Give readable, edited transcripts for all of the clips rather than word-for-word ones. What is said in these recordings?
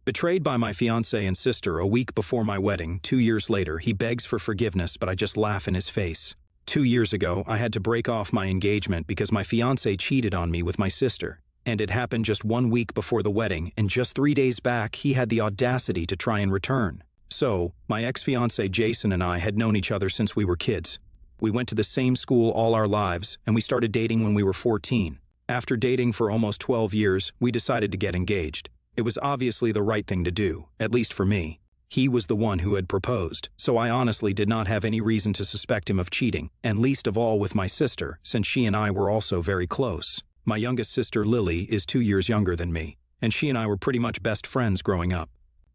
Betrayed by my fiancé and sister a week before my wedding, 2 years later, he begs for forgiveness, but I just laugh in his face. 2 years ago, I had to break off my engagement because my fiancé cheated on me with my sister. And it happened just 1 week before the wedding, and just 3 days back, he had the audacity to try and return. So, my ex-fiancé Jason and I had known each other since we were kids. We went to the same school all our lives, and we started dating when we were 14. After dating for almost 12 years, we decided to get engaged. It was obviously the right thing to do, at least for me. He was the one who had proposed, so I honestly did not have any reason to suspect him of cheating, and least of all with my sister, since she and I were also very close. My youngest sister, Lily, is 2 years younger than me, and she and I were pretty much best friends growing up.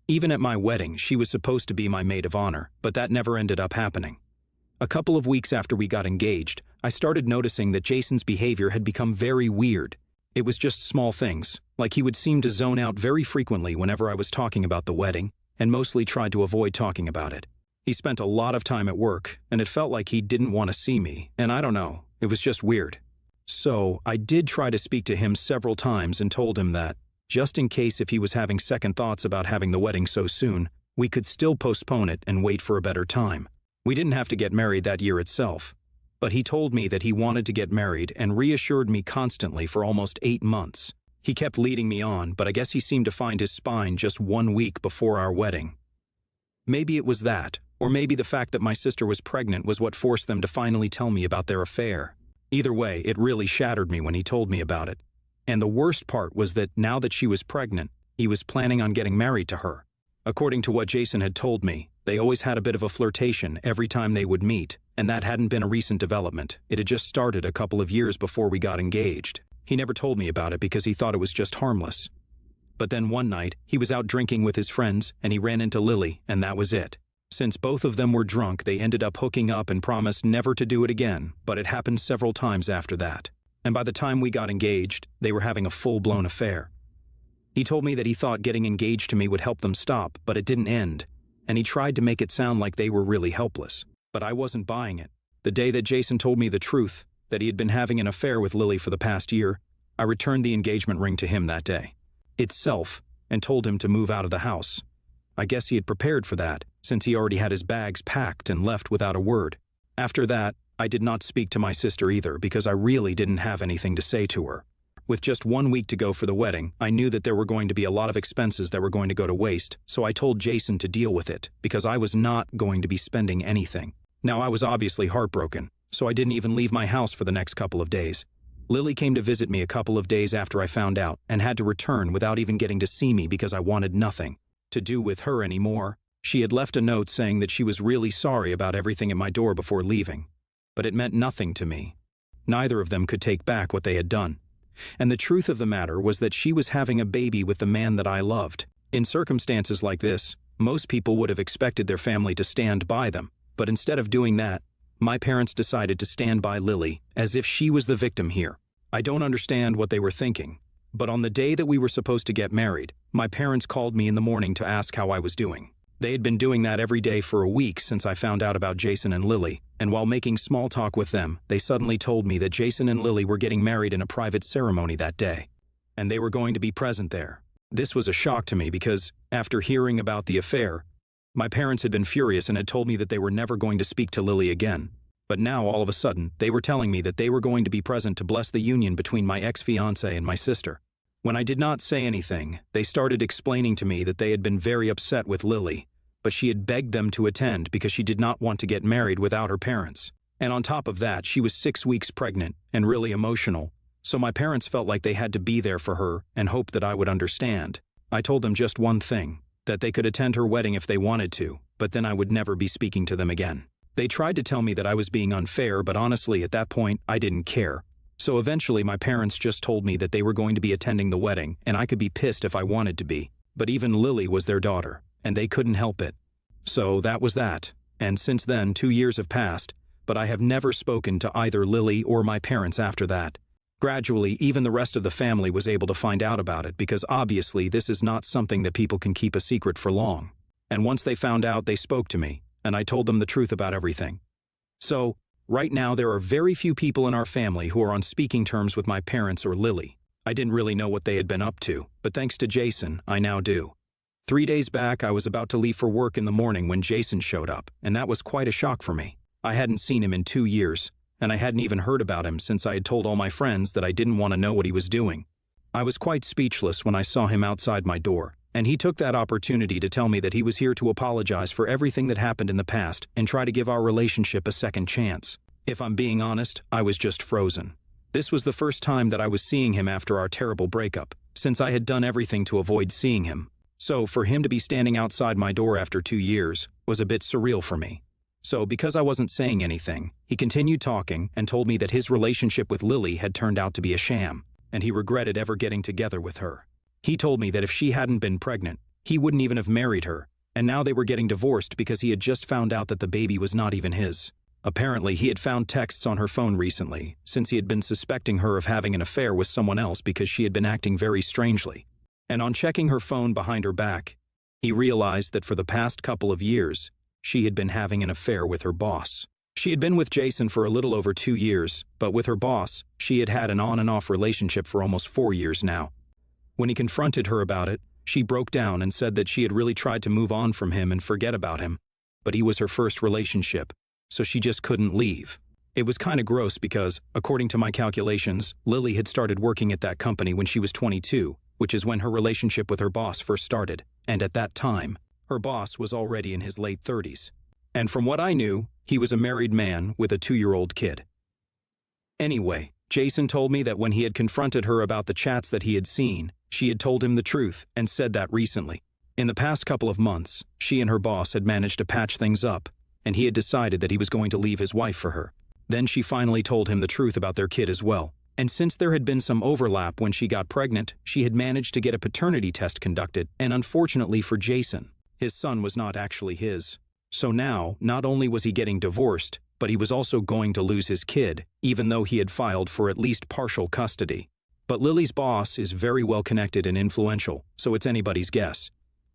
Even at my wedding, she was supposed to be my maid of honor, but that never ended up happening. A couple of weeks after we got engaged, I started noticing that Jason's behavior had become very weird. It was just small things, like he would seem to zone out very frequently whenever I was talking about the wedding, and mostly tried to avoid talking about it. He spent a lot of time at work, and it felt like he didn't want to see me, and I don't know, it was just weird. So, I did try to speak to him several times and told him that, just in case if he was having second thoughts about having the wedding so soon, we could still postpone it and wait for a better time. We didn't have to get married that year itself, but he told me that he wanted to get married and reassured me constantly for almost 8 months. He kept leading me on, but I guess he seemed to find his spine just 1 week before our wedding. Maybe it was that, or maybe the fact that my sister was pregnant was what forced them to finally tell me about their affair. Either way, it really shattered me when he told me about it. And the worst part was that now that she was pregnant, he was planning on getting married to her. According to what Jason had told me, they always had a bit of a flirtation every time they would meet, and that hadn't been a recent development. It had just started a couple of years before we got engaged. He never told me about it because he thought it was just harmless. But then one night, he was out drinking with his friends, and he ran into Lily, and that was it. Since both of them were drunk, they ended up hooking up and promised never to do it again, but it happened several times after that. And by the time we got engaged, they were having a full-blown affair. He told me that he thought getting engaged to me would help them stop, but it didn't end, and he tried to make it sound like they were really helpless. But I wasn't buying it. The day that Jason told me the truth, that he had been having an affair with Lily for the past year, I returned the engagement ring to him that day itself and told him to move out of the house. I guess he had prepared for that, since he already had his bags packed and left without a word. After that, I did not speak to my sister either because I really didn't have anything to say to her. With just 1 week to go for the wedding, I knew that there were going to be a lot of expenses that were going to go to waste, so I told Jason to deal with it because I was not going to be spending anything. Now, I was obviously heartbroken, so I didn't even leave my house for the next couple of days. Lily came to visit me a couple of days after I found out and had to return without even getting to see me because I wanted nothing to do with her anymore. She had left a note saying that she was really sorry about everything at my door before leaving, but it meant nothing to me. Neither of them could take back what they had done. And the truth of the matter was that she was having a baby with the man that I loved. In circumstances like this, most people would have expected their family to stand by them, but instead of doing that, my parents decided to stand by Lily as if she was the victim here. I don't understand what they were thinking, but on the day that we were supposed to get married, my parents called me in the morning to ask how I was doing. They had been doing that every day for a week since I found out about Jason and Lily, and while making small talk with them, they suddenly told me that Jason and Lily were getting married in a private ceremony that day, and they were going to be present there. This was a shock to me because, after hearing about the affair, my parents had been furious and had told me that they were never going to speak to Lily again. But now, all of a sudden, they were telling me that they were going to be present to bless the union between my ex-fiancé and my sister. When I did not say anything, they started explaining to me that they had been very upset with Lily, but she had begged them to attend because she did not want to get married without her parents. And on top of that, she was 6 weeks pregnant and really emotional, so my parents felt like they had to be there for her and hoped that I would understand. I told them just one thing, that they could attend her wedding if they wanted to, but then I would never be speaking to them again. They tried to tell me that I was being unfair, but honestly, at that point, I didn't care. So eventually, my parents just told me that they were going to be attending the wedding, and I could be pissed if I wanted to be. But even Lily was their daughter, and they couldn't help it. So that was that. And since then, 2 years have passed, but I have never spoken to either Lily or my parents after that. Gradually, even the rest of the family was able to find out about it because obviously this is not something that people can keep a secret for long. And once they found out, they spoke to me, and I told them the truth about everything. So, right now there are very few people in our family who are on speaking terms with my parents or Lily. I didn't really know what they had been up to, but thanks to Jason, I now do. 3 days back, I was about to leave for work in the morning when Jason showed up, and that was quite a shock for me. I hadn't seen him in 2 years, and I hadn't even heard about him since I had told all my friends that I didn't want to know what he was doing. I was quite speechless when I saw him outside my door, and he took that opportunity to tell me that he was here to apologize for everything that happened in the past and try to give our relationship a second chance. If I'm being honest, I was just frozen. This was the first time that I was seeing him after our terrible breakup, since I had done everything to avoid seeing him. So for him to be standing outside my door after 2 years was a bit surreal for me. So because I wasn't saying anything, he continued talking and told me that his relationship with Lily had turned out to be a sham, and he regretted ever getting together with her. He told me that if she hadn't been pregnant, he wouldn't even have married her, and now they were getting divorced because he had just found out that the baby was not even his. Apparently, he had found texts on her phone recently, since he had been suspecting her of having an affair with someone else because she had been acting very strangely. And on checking her phone behind her back, he realized that for the past couple of years, she had been having an affair with her boss. She had been with Jason for a little over 2 years, but with her boss, she had had an on and off relationship for almost 4 years now. When he confronted her about it, she broke down and said that she had really tried to move on from him and forget about him, but he was her first relationship, so she just couldn't leave. It was kind of gross because, according to my calculations, Lily had started working at that company when she was 22, which is when her relationship with her boss first started, and at that time, her boss was already in his late 30s. And from what I knew, he was a married man with a 2-year-old kid. Anyway, Jason told me that when he had confronted her about the chats that he had seen, she had told him the truth and said that recently. In the past couple of months, she and her boss had managed to patch things up, and he had decided that he was going to leave his wife for her. Then she finally told him the truth about their kid as well. And since there had been some overlap when she got pregnant, she had managed to get a paternity test conducted, and unfortunately for Jason, his son was not actually his. So now, not only was he getting divorced, but he was also going to lose his kid, even though he had filed for at least partial custody. But Lily's boss is very well connected and influential, so it's anybody's guess.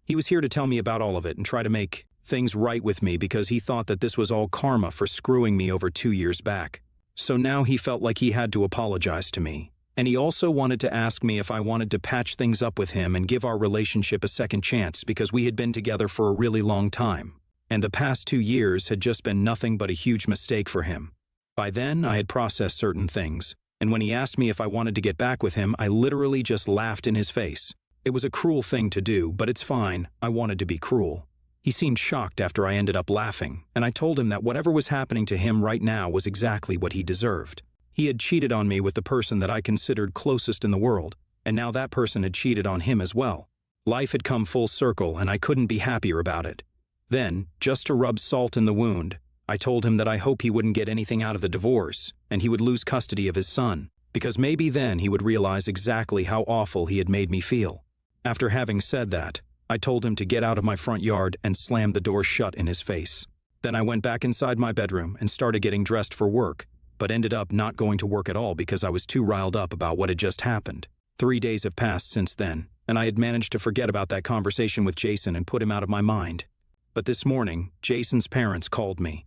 He was here to tell me about all of it and try to make things right with me because he thought that this was all karma for screwing me over 2 years back. So now he felt like he had to apologize to me. And he also wanted to ask me if I wanted to patch things up with him and give our relationship a second chance because we had been together for a really long time. And the past 2 years had just been nothing but a huge mistake for him. By then, I had processed certain things, and when he asked me if I wanted to get back with him, I literally just laughed in his face. It was a cruel thing to do, but it's fine. I wanted to be cruel. He seemed shocked after I ended up laughing, and I told him that whatever was happening to him right now was exactly what he deserved. He had cheated on me with the person that I considered closest in the world, and now that person had cheated on him as well. Life had come full circle, and I couldn't be happier about it. Then, just to rub salt in the wound, I told him that I hope he wouldn't get anything out of the divorce, and he would lose custody of his son, because maybe then he would realize exactly how awful he had made me feel. After having said that, I told him to get out of my front yard and slammed the door shut in his face. Then I went back inside my bedroom and started getting dressed for work, but ended up not going to work at all because I was too riled up about what had just happened. 3 days have passed since then, and I had managed to forget about that conversation with Jason and put him out of my mind. But this morning, Jason's parents called me.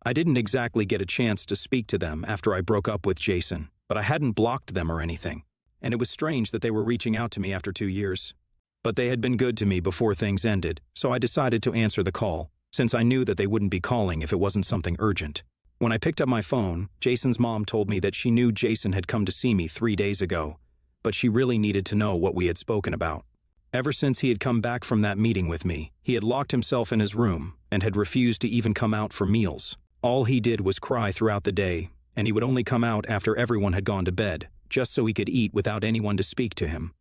I didn't exactly get a chance to speak to them after I broke up with Jason, but I hadn't blocked them or anything, and it was strange that they were reaching out to me after 2 years. But they had been good to me before things ended, so I decided to answer the call, since I knew that they wouldn't be calling if it wasn't something urgent. When I picked up my phone, Jason's mom told me that she knew Jason had come to see me 3 days ago, but she really needed to know what we had spoken about. Ever since he had come back from that meeting with me, he had locked himself in his room and had refused to even come out for meals. All he did was cry throughout the day, and he would only come out after everyone had gone to bed, just so he could eat without anyone to speak to him.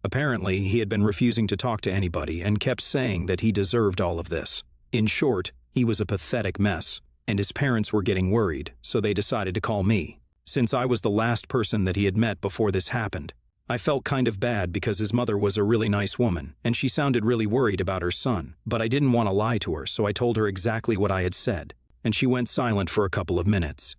Apparently, he had been refusing to talk to anybody and kept saying that he deserved all of this. In short, he was a pathetic mess, and his parents were getting worried, so they decided to call me. Since I was the last person that he had met before this happened, I felt kind of bad because his mother was a really nice woman, and she sounded really worried about her son, but I didn't want to lie to her, so I told her exactly what I had said, and she went silent for a couple of minutes.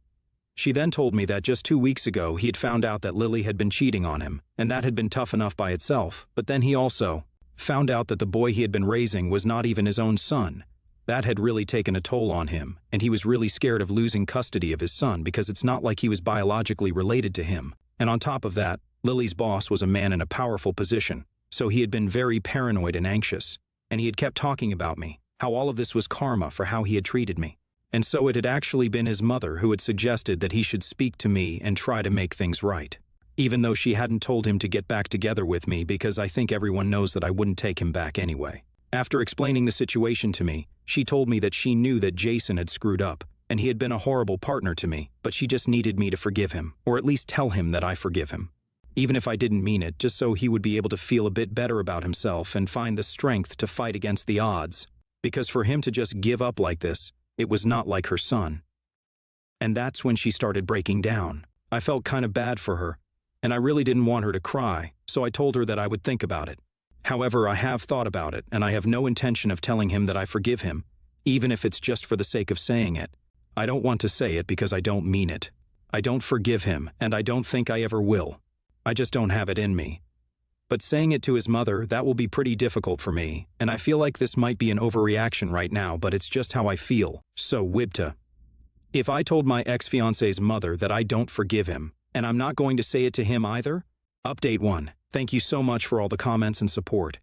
She then told me that just 2 weeks ago he had found out that Lily had been cheating on him, and that had been tough enough by itself, but then he also found out that the boy he had been raising was not even his own son. That had really taken a toll on him, and he was really scared of losing custody of his son because it's not like he was biologically related to him. And on top of that, Lily's boss was a man in a powerful position, so he had been very paranoid and anxious. and he had kept talking about me, how all of this was karma for how he had treated me. And so it had actually been his mother who had suggested that he should speak to me and try to make things right. Even though she hadn't told him to get back together with me because I think everyone knows that I wouldn't take him back anyway. After explaining the situation to me, she told me that she knew that Jason had screwed up, and he had been a horrible partner to me, but she just needed me to forgive him, or at least tell him that I forgive him. Even if I didn't mean it, just so he would be able to feel a bit better about himself and find the strength to fight against the odds. Because for him to just give up like this, it was not like her son. And that's when she started breaking down. I felt kind of bad for her, and I really didn't want her to cry, so I told her that I would think about it. However, I have thought about it, and I have no intention of telling him that I forgive him, even if it's just for the sake of saying it. I don't want to say it because I don't mean it. I don't forgive him, and I don't think I ever will. I just don't have it in me. But saying it to his mother, that will be pretty difficult for me, and I feel like this might be an overreaction right now, but it's just how I feel. So, Wibta. If I told my ex-fiancé's mother that I don't forgive him, and I'm not going to say it to him either? Update 1. Thank you so much for all the comments and support.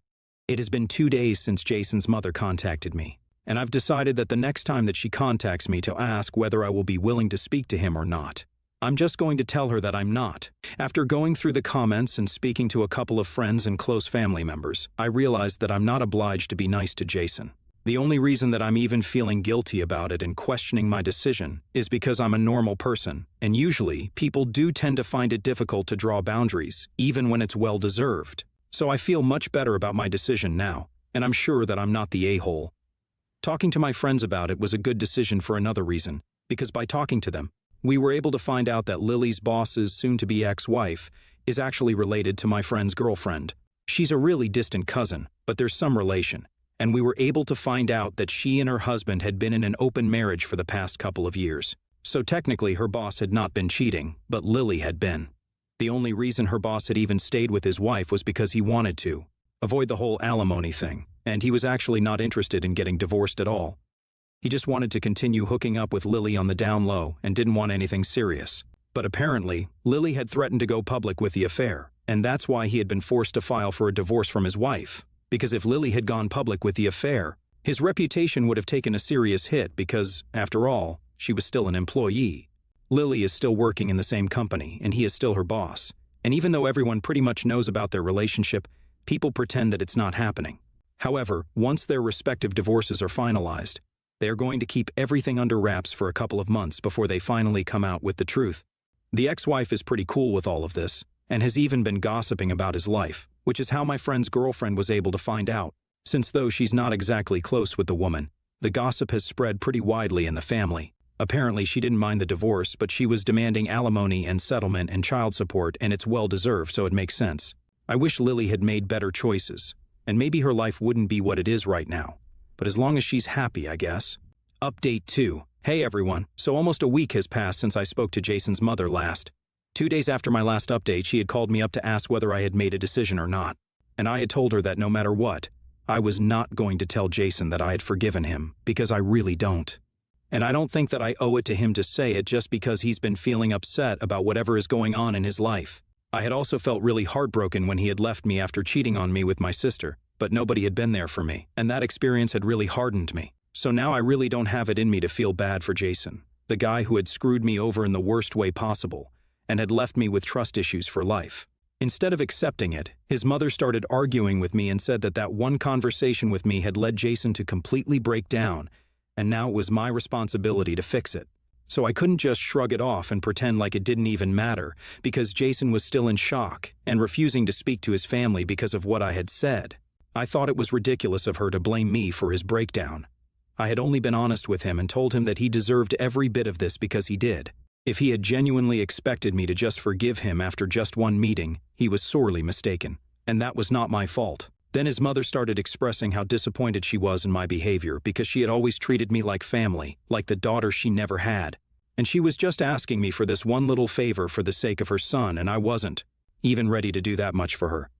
It has been 2 days since Jason's mother contacted me, and I've decided that the next time that she contacts me to ask whether I will be willing to speak to him or not, I'm just going to tell her that I'm not. After going through the comments and speaking to a couple of friends and close family members, I realized that I'm not obliged to be nice to Jason. The only reason that I'm even feeling guilty about it and questioning my decision is because I'm a normal person, and usually people do tend to find it difficult to draw boundaries, even when it's well-deserved. So I feel much better about my decision now, and I'm sure that I'm not the a-hole. Talking to my friends about it was a good decision for another reason, because by talking to them, we were able to find out that Lily's boss's soon-to-be ex-wife is actually related to my friend's girlfriend. She's a really distant cousin, but there's some relation, and we were able to find out that she and her husband had been in an open marriage for the past couple of years. So technically her boss had not been cheating, but Lily had been. The only reason her boss had even stayed with his wife was because he wanted to avoid the whole alimony thing, and he was actually not interested in getting divorced at all. He just wanted to continue hooking up with Lily on the down low and didn't want anything serious. But apparently, Lily had threatened to go public with the affair, and that's why he had been forced to file for a divorce from his wife. Because if Lily had gone public with the affair, his reputation would have taken a serious hit because, after all, she was still an employee. Lily is still working in the same company, and he is still her boss. And even though everyone pretty much knows about their relationship, people pretend that it's not happening. However, once their respective divorces are finalized, they are going to keep everything under wraps for a couple of months before they finally come out with the truth. The ex-wife is pretty cool with all of this, and has even been gossiping about his life, which is how my friend's girlfriend was able to find out, since though she's not exactly close with the woman, the gossip has spread pretty widely in the family. Apparently she didn't mind the divorce, but she was demanding alimony and settlement and child support, and it's well-deserved, so it makes sense. I wish Lily had made better choices, and maybe her life wouldn't be what it is right now. But as long as she's happy, I guess. Update 2. Hey everyone, so almost a week has passed since I spoke to Jason's mother last. 2 days after my last update, she had called me up to ask whether I had made a decision or not. And I had told her that no matter what, I was not going to tell Jason that I had forgiven him, because I really don't. And I don't think that I owe it to him to say it just because he's been feeling upset about whatever is going on in his life. I had also felt really heartbroken when he had left me after cheating on me with my sister, but nobody had been there for me, and that experience had really hardened me. So now I really don't have it in me to feel bad for Jason, the guy who had screwed me over in the worst way possible, and had left me with trust issues for life. Instead of accepting it, his mother started arguing with me and said that that one conversation with me had led Jason to completely break down, and now it was my responsibility to fix it. So I couldn't just shrug it off and pretend like it didn't even matter, because Jason was still in shock and refusing to speak to his family because of what I had said. I thought it was ridiculous of her to blame me for his breakdown. I had only been honest with him and told him that he deserved every bit of this because he did. If he had genuinely expected me to just forgive him after just one meeting, he was sorely mistaken, and that was not my fault. Then his mother started expressing how disappointed she was in my behavior because she had always treated me like family, like the daughter she never had. And she was just asking me for this one little favor for the sake of her son, and I wasn't even ready to do that much for her.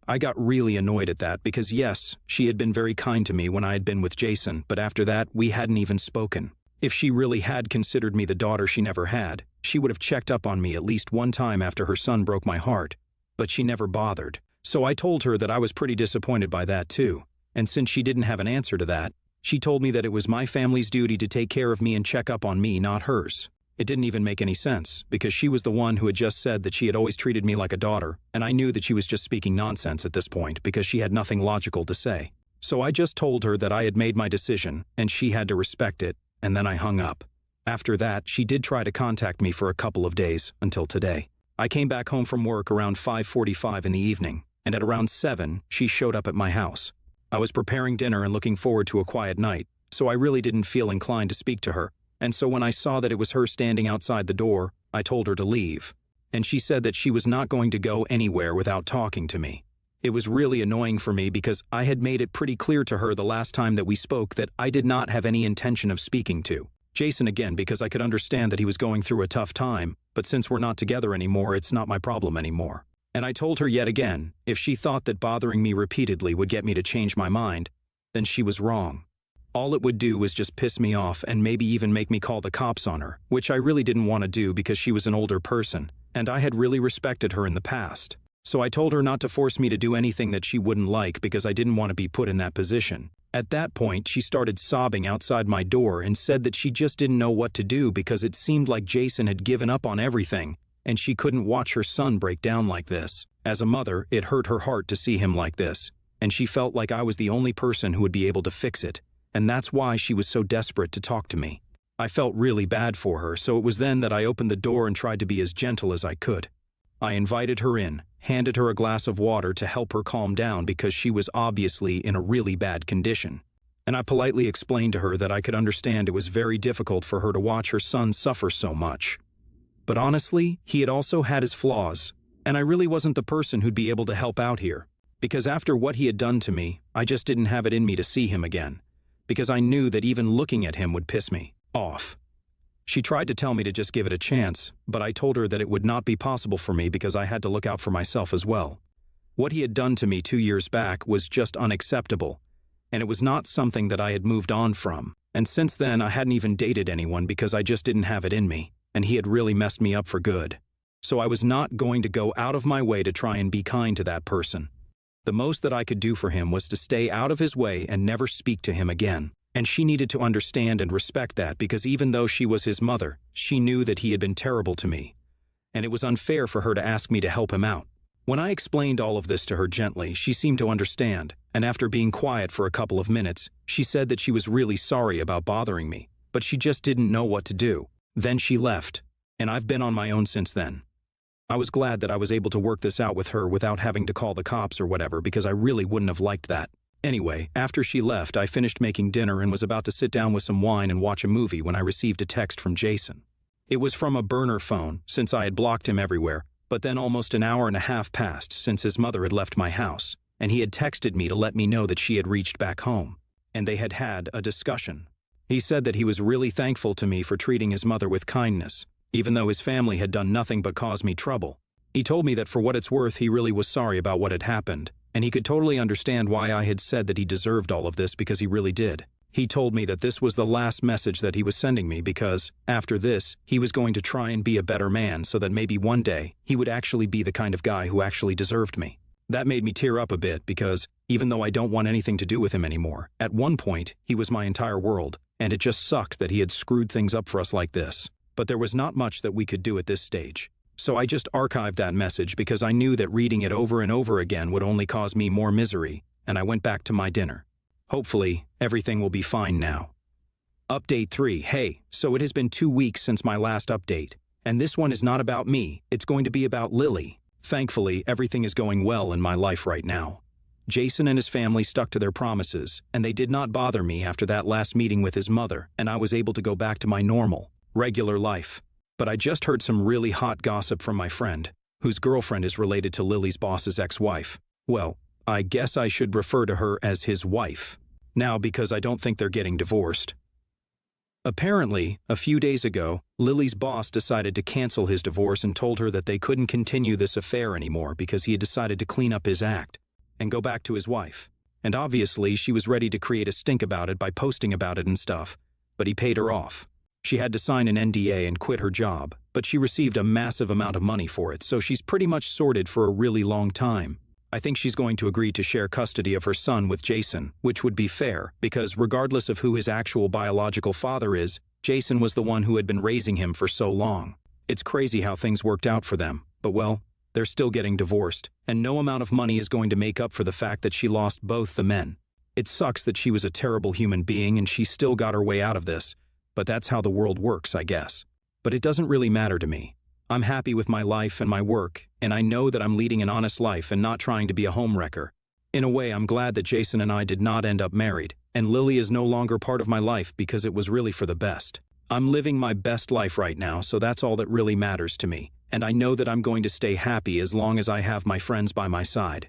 I got really annoyed at that because yes, she had been very kind to me when I had been with Jason, but after that, we hadn't even spoken. If she really had considered me the daughter she never had, she would have checked up on me at least one time after her son broke my heart. But she never bothered. So I told her that I was pretty disappointed by that too, And since she didn't have an answer to that, she told me that it was my family's duty to take care of me and check up on me, not hers. It didn't even make any sense, because she was the one who had just said that she had always treated me like a daughter, and I knew that she was just speaking nonsense at this point because she had nothing logical to say. So I just told her that I had made my decision, and she had to respect it, and then I hung up. After that, she did try to contact me for a couple of days, until today. I came back home from work around 5:45 in the evening, and at around 7, she showed up at my house. I was preparing dinner and looking forward to a quiet night, so I really didn't feel inclined to speak to her, and so when I saw that it was her standing outside the door, I told her to leave. And she said that she was not going to go anywhere without talking to me. It was really annoying for me because I had made it pretty clear to her the last time that we spoke that I did not have any intention of speaking to Jason again, because I could understand that he was going through a tough time, but since we're not together anymore, it's not my problem anymore. And I told her yet again, if she thought that bothering me repeatedly would get me to change my mind, then she was wrong. All it would do was just piss me off and maybe even make me call the cops on her, which I really didn't want to do because she was an older person, and I had really respected her in the past. So I told her not to force me to do anything that she wouldn't like because I didn't want to be put in that position. At that point, she started sobbing outside my door and said that she just didn't know what to do because it seemed like Jason had given up on everything, and she couldn't watch her son break down like this. As a mother, it hurt her heart to see him like this, and she felt like I was the only person who would be able to fix it, and that's why she was so desperate to talk to me. I felt really bad for her, so it was then that I opened the door and tried to be as gentle as I could. I invited her in, handed her a glass of water to help her calm down because she was obviously in a really bad condition. And I politely explained to her that I could understand it was very difficult for her to watch her son suffer so much. But honestly, he had also had his flaws, and I really wasn't the person who'd be able to help out here. Because after what he had done to me, I just didn't have it in me to see him again. Because I knew that even looking at him would piss me off. She tried to tell me to just give it a chance, but I told her that it would not be possible for me because I had to look out for myself as well. What he had done to me 2 years back was just unacceptable, and it was not something that I had moved on from. And since then, I hadn't even dated anyone because I just didn't have it in me, and he had really messed me up for good. So I was not going to go out of my way to try and be kind to that person. The most that I could do for him was to stay out of his way and never speak to him again. And she needed to understand and respect that because even though she was his mother, she knew that he had been terrible to me. And it was unfair for her to ask me to help him out. When I explained all of this to her gently, she seemed to understand, and after being quiet for a couple of minutes, she said that she was really sorry about bothering me, but she just didn't know what to do. Then she left, and I've been on my own since then. I was glad that I was able to work this out with her without having to call the cops or whatever because I really wouldn't have liked that. Anyway, after she left, I finished making dinner and was about to sit down with some wine and watch a movie when I received a text from Jason. It was from a burner phone, since I had blocked him everywhere, but then almost an hour and a half passed since his mother had left my house, and he had texted me to let me know that she had reached back home, and they had had a discussion. He said that he was really thankful to me for treating his mother with kindness, even though his family had done nothing but cause me trouble. He told me that for what it's worth, he really was sorry about what had happened, and he could totally understand why I had said that he deserved all of this because he really did. He told me that this was the last message that he was sending me because, after this, he was going to try and be a better man so that maybe one day he would actually be the kind of guy who actually deserved me. That made me tear up a bit because, even though I don't want anything to do with him anymore, at one point, he was my entire world, and it just sucked that he had screwed things up for us like this. But there was not much that we could do at this stage. So I just archived that message because I knew that reading it over and over again would only cause me more misery, and I went back to my dinner. Hopefully, everything will be fine now. Update 3. Hey, so it has been 2 weeks since my last update, and this one is not about me, it's going to be about Lily. Thankfully, everything is going well in my life right now. Jason and his family stuck to their promises, and they did not bother me after that last meeting with his mother, and I was able to go back to my normal, regular life. But I just heard some really hot gossip from my friend, whose girlfriend is related to Lily's boss's ex-wife. Well, I guess I should refer to her as his wife now because I don't think they're getting divorced. Apparently, a few days ago, Lily's boss decided to cancel his divorce and told her that they couldn't continue this affair anymore because he had decided to clean up his act and go back to his wife. And obviously, she was ready to create a stink about it by posting about it and stuff, but he paid her off. She had to sign an NDA and quit her job, but she received a massive amount of money for it, so she's pretty much sorted for a really long time. I think she's going to agree to share custody of her son with Jason, which would be fair, because regardless of who his actual biological father is, Jason was the one who had been raising him for so long. It's crazy how things worked out for them, but well, they're still getting divorced, and no amount of money is going to make up for the fact that she lost both the men. It sucks that she was a terrible human being and she still got her way out of this, but that's how the world works, I guess. But it doesn't really matter to me. I'm happy with my life and my work, and I know that I'm leading an honest life and not trying to be a homewrecker. In a way, I'm glad that Jason and I did not end up married, and Lily is no longer part of my life because it was really for the best. I'm living my best life right now, so that's all that really matters to me, and I know that I'm going to stay happy as long as I have my friends by my side.